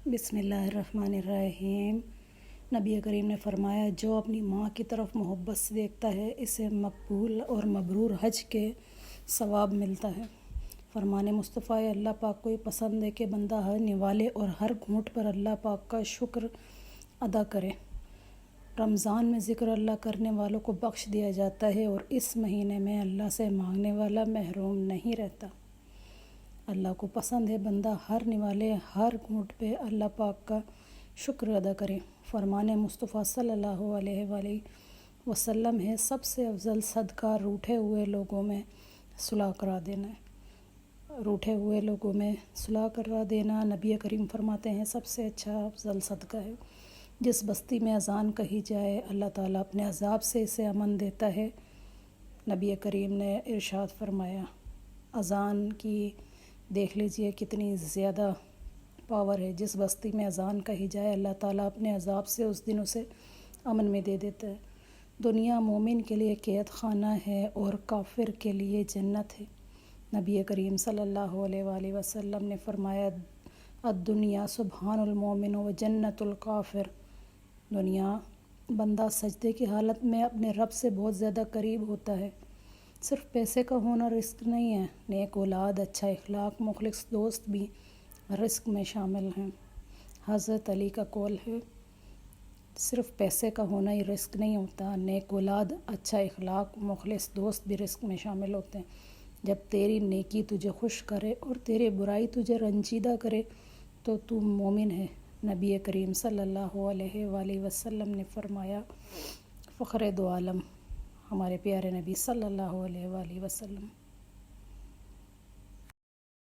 بسم اللہ الرحمن الرحیم۔ نبی کریم نے فرمایا، جو اپنی ماں کی طرف محبت سے دیکھتا ہے اسے مقبول اور مبرور حج کے ثواب ملتا ہے۔ فرمان مصطفیٰ اللہ پاک کو یہ پسند ہے کہ بندہ ہر نوالے اور ہر گھونٹ پر اللہ پاک کا شکر ادا کرے۔ رمضان میں ذکر اللہ کرنے والوں کو بخش دیا جاتا ہے اور اس مہینے میں اللہ سے مانگنے والا محروم نہیں رہتا۔ اللہ کو پسند ہے بندہ ہر نوالے ہر گھونٹ پہ اللہ پاک کا شکر ادا کرے۔ فرمان مصطفیٰ صلی اللہ علیہ وآلہ وسلم ہے، سب سے افضل صدقہ روٹھے ہوئے لوگوں میں صلح کرا دینا ہے۔ روٹھے ہوئے لوگوں میں صلح کرا دینا، نبی کریم فرماتے ہیں، سب سے اچھا افضل صدقہ ہے۔ جس بستی میں اذان کہی جائے اللہ تعالیٰ اپنے عذاب سے اسے امن دیتا ہے۔ نبی کریم نے ارشاد فرمایا، اذان کی دیکھ لیجئے کتنی زیادہ پاور ہے۔ جس بستی میں اذان کہی جائے اللہ تعالیٰ اپنے عذاب سے اس دن اسے امن میں دے دیتا ہے۔ دنیا مومن کے لیے قید خانہ ہے اور کافر کے لیے جنت ہے۔ نبی کریم صلی اللہ علیہ وآلہ وسلم نے فرمایا، الدنیا سبحان المومن و جنت الکافر۔ دنیا بندہ سجدے کی حالت میں اپنے رب سے بہت زیادہ قریب ہوتا ہے۔ صرف پیسے کا ہونا رزق نہیں ہے، نیک اولاد، اچھا اخلاق، مخلص دوست بھی رزق میں شامل ہیں۔ حضرت علی کا قول ہے، صرف پیسے کا ہونا ہی رزق نہیں ہوتا، نیک اولاد، اچھا اخلاق، مخلص دوست بھی رزق میں شامل ہوتے ہیں۔ جب تیری نیکی تجھے خوش کرے اور تیری برائی تجھے رنجیدہ کرے تو تو مومن ہے۔ نبی کریم صلی اللہ علیہ وآلہ وسلم نے فرمایا، فخر دو عالم ہمارے پیارے نبی صلی اللہ علیہ وآلہ وسلم۔